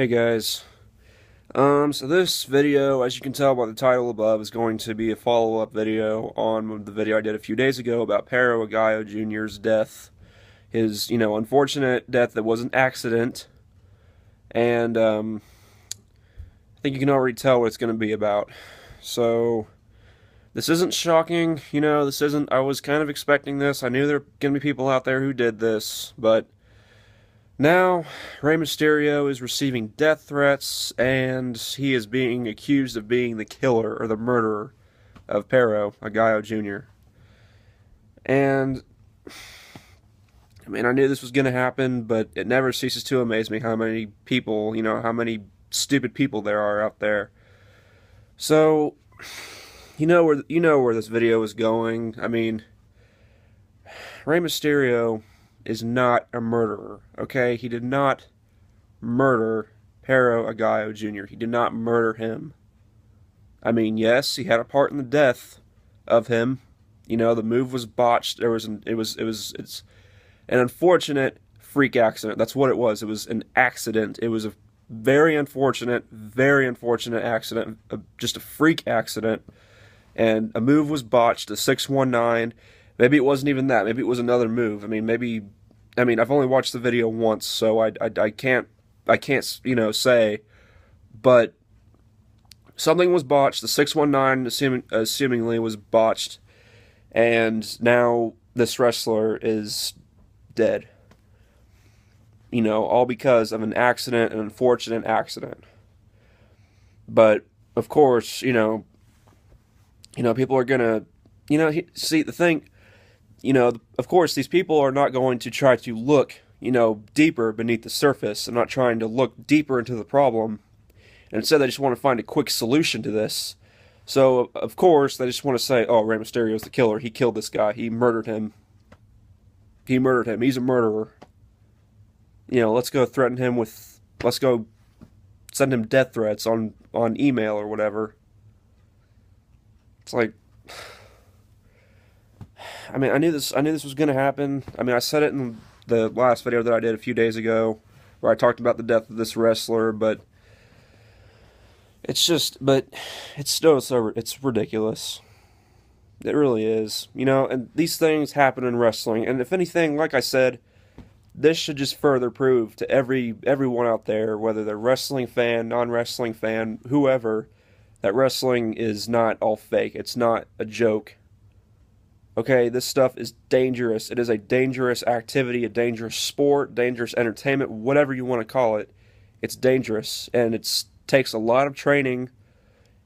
Hey guys, so this video, as you can tell by the title above, is going to be a follow-up video on the video I did a few days ago about Pero Aguayo Jr.'s death. His, unfortunate death that was an accident, and I think you can already tell what it's going to be about. So, this isn't shocking, this isn't, I was kind of expecting this. I knew there were going to be people out there who did this, but now, Rey Mysterio is receiving death threats, and he is being accused of being the killer or the murderer of Pero Aguayo Jr. And, I knew this was going to happen, but it never ceases to amaze me how many people, how many stupid people there are out there. So, you know where this video is going. Rey Mysterio is not a murderer, okay? He did not murder Pero Aguayo Jr. He did not murder him. Yes, he had a part in the death of him. The move was botched. It's an unfortunate freak accident. That's what it was. It was an accident. It was a very unfortunate accident. Just a freak accident. And a move was botched, a 619. Maybe it wasn't even that. Maybe it was another move. I've only watched the video once, so I can't say. But something was botched. The 619 assumingly was botched, and now this wrestler is dead. All because of an accident, an unfortunate accident. But of course, people are gonna, see the thing. Of course, these people are not going to try to look, deeper beneath the surface. They're not trying to look deeper into the problem. And instead, they just want to find a quick solution to this. So, of course, they just want to say, oh, Rey Mysterio's the killer. He killed this guy. He murdered him. He's a murderer. Let's go threaten him with, let's go send him death threats on email or whatever. It's like, I knew this was going to happen. I said it in the last video that I did a few days ago, where I talked about the death of this wrestler, but it's ridiculous. It really is. And these things happen in wrestling, and if anything, like I said, this should just further prove to everyone out there, whether they're wrestling fan, non-wrestling fan, whoever, that wrestling is not all fake. It's not a joke. Okay, this stuff is dangerous. It is a dangerous activity, a dangerous sport, dangerous entertainment, whatever you want to call it. It's dangerous, and it takes a lot of training,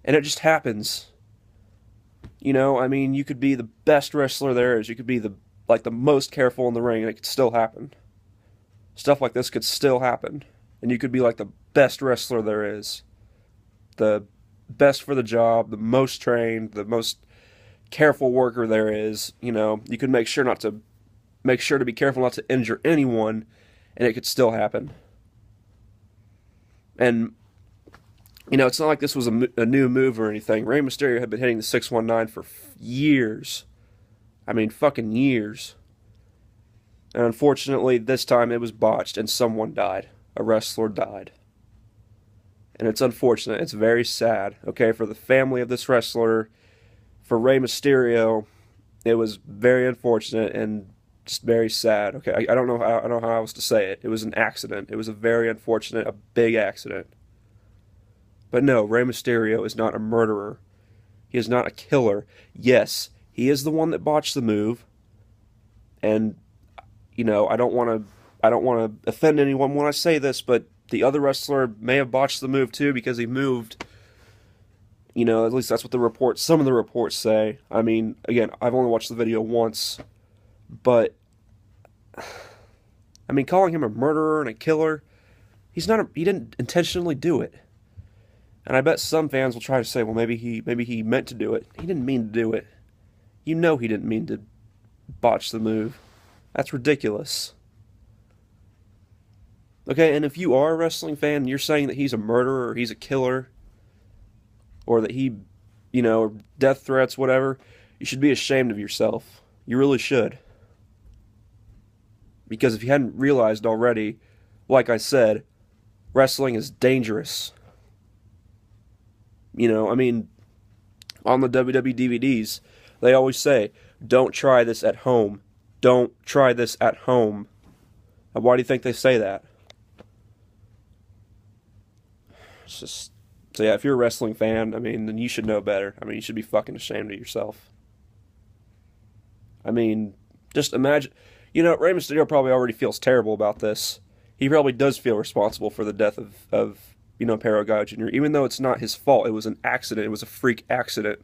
and it just happens. You could be the best wrestler there is. You could be the most careful in the ring, and it could still happen. Stuff like this could still happen, and you could be like the best wrestler there is. The best for the job, the most trained, the most careful worker there is. You could make sure to be careful not to injure anyone, and it could still happen. And it's not like this was a new move or anything. Rey Mysterio had been hitting the 619 for years. Fucking years. And unfortunately, this time it was botched and someone died. A wrestler died. And it's unfortunate. It's very sad, okay, for the family of this wrestler. For Rey Mysterio, it was very unfortunate and just very sad. Okay, I don't know how else to say it. It was an accident. It was a very unfortunate, a big accident. But no, Rey Mysterio is not a murderer. He is not a killer. Yes, he is the one that botched the move. And I don't want to offend anyone when I say this, but the other wrestler may have botched the move too because he moved. At least that's what some of the reports say. Again, I've only watched the video once, but calling him a murderer and a killer, he didn't intentionally do it. And I bet some fans will try to say, well, maybe he meant to do it. He didn't mean to do it. He didn't mean to botch the move. That's ridiculous. Okay, and if you are a wrestling fan and you're saying that he's a murderer or he's a killer, or that he, death threats, whatever, you should be ashamed of yourself. You really should. Because if you hadn't realized already, like I said, Wrestling is dangerous. You know, I mean, on the WWE DVDs, they always say, don't try this at home. Don't try this at home. Why do you think they say that? It's just... So yeah, if you're a wrestling fan, I mean, then you should know better. I mean, you should be fucking ashamed of yourself. I mean, just imagine... You know, Rey Mysterio probably already feels terrible about this. He probably does feel responsible for the death of you know, Perro Gallo Jr., even though it's not his fault. It was an accident. It was a freak accident.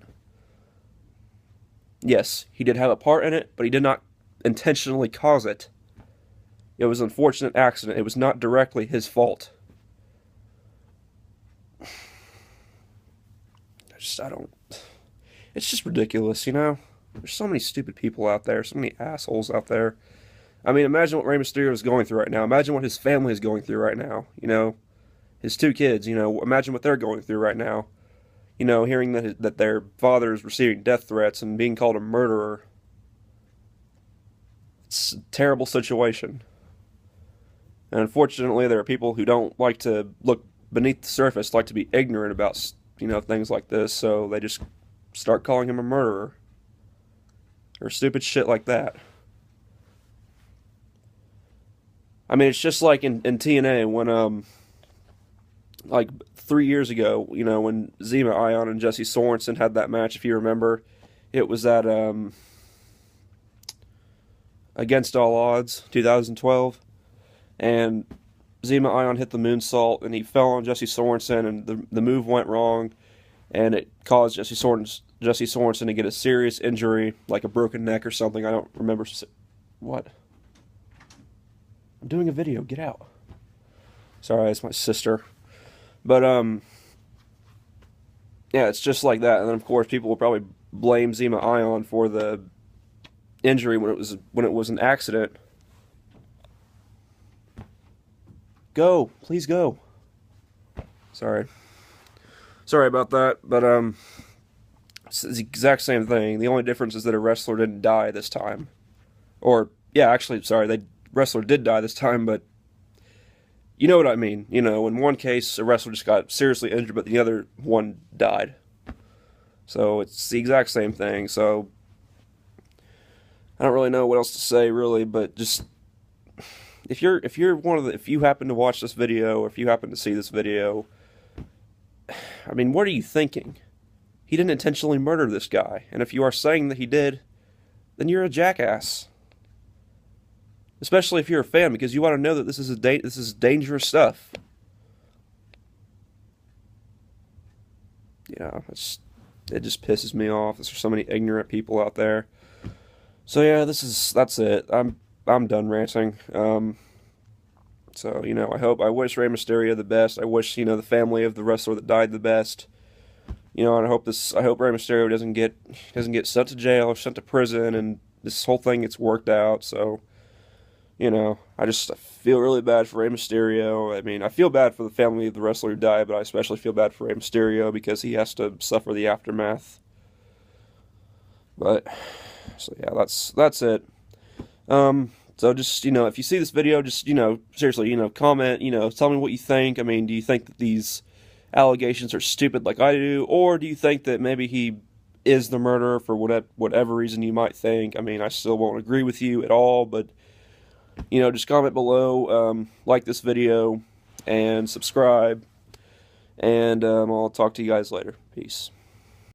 Yes, he did have a part in it, but he did not intentionally cause it. It was an unfortunate accident. It was not directly his fault. I don't... It's just ridiculous, you know? There's so many stupid people out there, so many assholes out there. I mean, imagine what Rey Mysterio is going through right now. Imagine what his family is going through right now, you know? His 2 kids, you know, imagine what they're going through right now. You know, hearing that their father is receiving death threats and being called a murderer. It's a terrible situation. And unfortunately, there are people who don't like to look beneath the surface, like to be ignorant about, you know, things like this, so they just start calling him a murderer. Or stupid shit like that. I mean, it's just like in TNA when, like 3 years ago, you know, when Zema Ion and Jesse Sorensen had that match, if you remember, it was at, Against All Odds, 2012, and Zema Ion hit the moonsault, and he fell on Jesse Sorensen, and the move went wrong, and it caused Jesse Sorensen to get a serious injury, like a broken neck or something. I don't remember. What? I'm doing a video. Get out. Sorry, it's my sister. But, yeah, it's just like that. And then, of course, people will probably blame Zema Ion for the injury when it was an accident. Go. Please go. Sorry about that. But, it's the exact same thing. The only difference is that a wrestler didn't die this time. Or, yeah, actually, sorry, the wrestler did die this time, but you know what I mean. You know, in one case, a wrestler just got seriously injured, but the other one died. So it's the exact same thing. So I don't really know what else to say, really, but just if you happen to watch this video, or if you happen to see this video, I mean, what are you thinking? He didn't intentionally murder this guy, and if you are saying that he did, then you're a jackass. Especially if you're a fan, because you want to know that this is dangerous stuff. Yeah, it just pisses me off. There's so many ignorant people out there. So yeah, that's it. I'm done ranting. So, you know, I wish Rey Mysterio the best. I wish, you know, the family of the wrestler that died the best. You know, and I hope Rey Mysterio doesn't get sent to jail or sent to prison, and this whole thing gets worked out. So, you know, I feel really bad for Rey Mysterio. I mean, I feel bad for the family of the wrestler who died, but I especially feel bad for Rey Mysterio because he has to suffer the aftermath. But, so yeah, that's it. So just, you know, if you see this video, just, you know, seriously, you know, comment, you know, tell me what you think. I mean, do you think that these allegations are stupid like I do, or do you think that maybe he is the murderer for whatever reason you might think? I mean, I still won't agree with you at all, but, you know, just comment below, like this video, and subscribe, and I'll talk to you guys later. Peace.